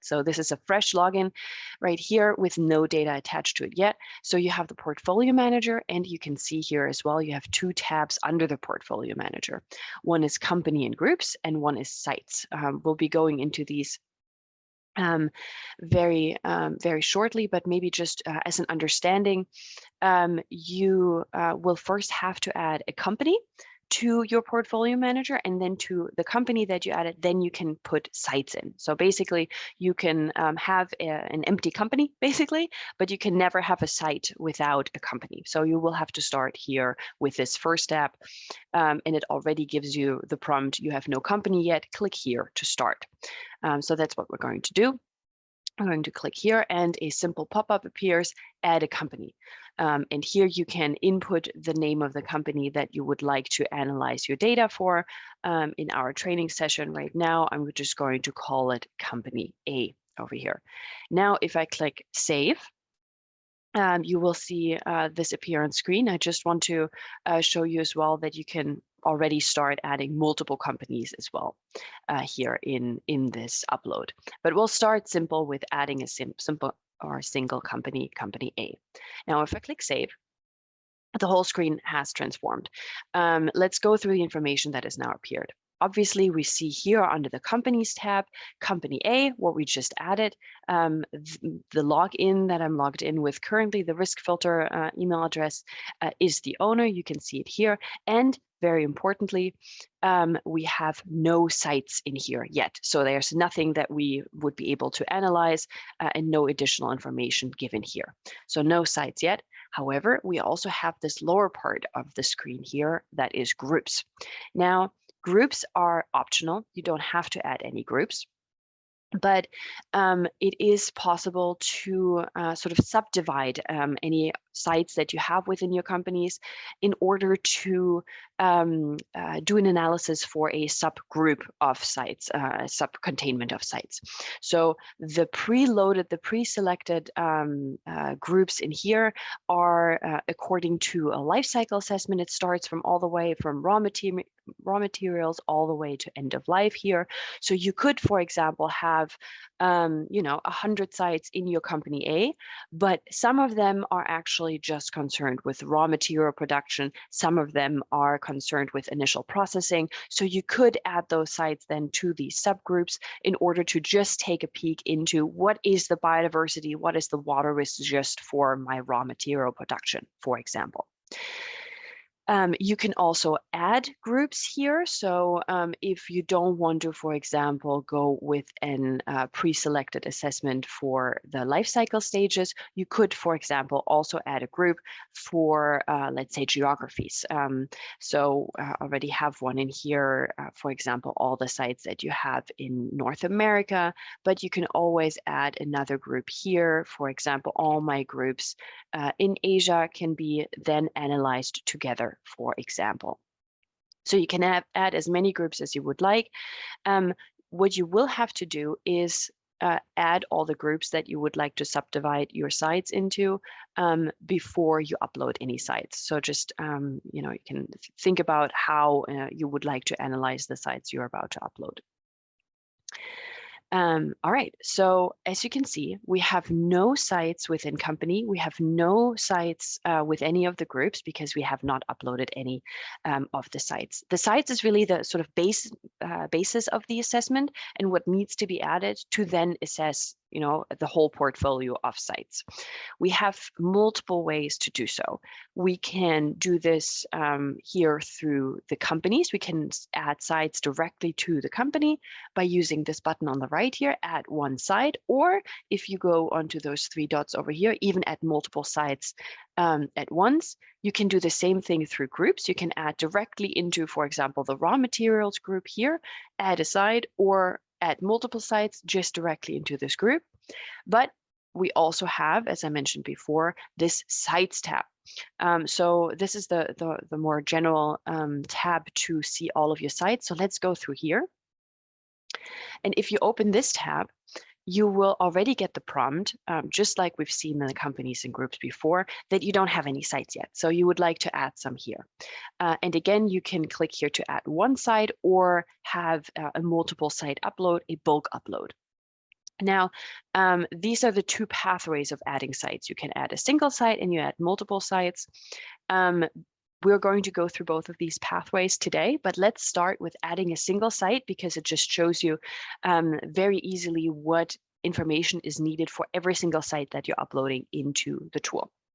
So this is a fresh login right here with no data attached to it yet. So you have the portfolio manager, and you can see here as well, you have two tabs under the portfolio manager. One is company and groups, and one is sites. We'll be going into these very shortly, but maybe just as an understanding, you will first have to add a company to your portfolio manager, and then to the company that you added, then you can put sites in. So basically you can have an empty company basically, but you can never have a site without a company. So you will have to start here with this first step, and it already gives you the prompt, you have no company yet, click here to start. So that's what we're going to do. I'm going to click here, and a simple pop-up appears, add a company. And here you can input the name of the company that you would like to analyze your data for. In our training session right now, I'm just going to call it company A over here. Now, if I click save, you will see this appear on screen. I just want to show you as well that you can already start adding multiple companies as well here in this upload. But we'll start simple with adding a simple or single company, company A. Now, if I click save, the whole screen has transformed. Let's go through the information that has now appeared. Obviously, we see here under the companies tab, company A, what we just added, the login that I'm logged in with currently, the risk filter email address is the owner. You can see it here. And very importantly, we have no sites in here yet. So there's nothing that we would be able to analyze and no additional information given here. So no sites yet. However, we also have this lower part of the screen here that is groups. Now, groups are optional. You don't have to add any groups. But it is possible to sort of subdivide any sites that you have within your companies in order to do an analysis for a subgroup of sites, a sub-containment of sites. So the preloaded, the pre-selected groups in here are according to a life cycle assessment. It starts from all the way from raw materials all the way to end of life here. So you could, for example, have 100 sites in your company A, but some of them are actually just concerned with raw material production. Some of them are concerned with initial processing. So you could add those sites then to these subgroups in order to just take a peek into what is the biodiversity, what is the water risk just for my raw material production, for example. You can also add groups here. So if you don't want to, for example, go with an pre-selected assessment for the life cycle stages, you could, for example, also add a group for, let's say, geographies. So already have one in here, for example, all the sites that you have in North America, but you can always add another group here. For example, all my groups in Asia can be then analyzed together, for example. So you can add as many groups as you would like. What you will have to do is add all the groups that you would like to subdivide your sites into before you upload any sites. So just, you can think about how you would like to analyze the sites you're about to upload. All right, so as you can see, we have no sites within company. We have no sites with any of the groups because we have not uploaded any of the sites. The sites is really the sort of basis of the assessment and what needs to be added to then assess the whole portfolio of sites. We have multiple ways to do so. We can do this here through the companies. We can add sites directly to the company by using this button on the right here, add one site, or if you go onto those three dots over here, even add multiple sites at once. You can do the same thing through groups. You can add directly into, for example, the raw materials group here, add a site, or add multiple sites just directly into this group. But we also have, as I mentioned before, this sites tab. So this is the more general tab to see all of your sites. So let's go through here. And if you open this tab, you will already get the prompt, just like we've seen in the companies and groups before, that you don't have any sites yet. So you would like to add some here. And again, you can click here to add one site or have a multiple site upload, a bulk upload. Now, these are the two pathways of adding sites. You can add a single site and you add multiple sites. We're going to go through both of these pathways today, but let's start with adding a single site because it just shows you very easily what information is needed for every single site that you're uploading into the tool.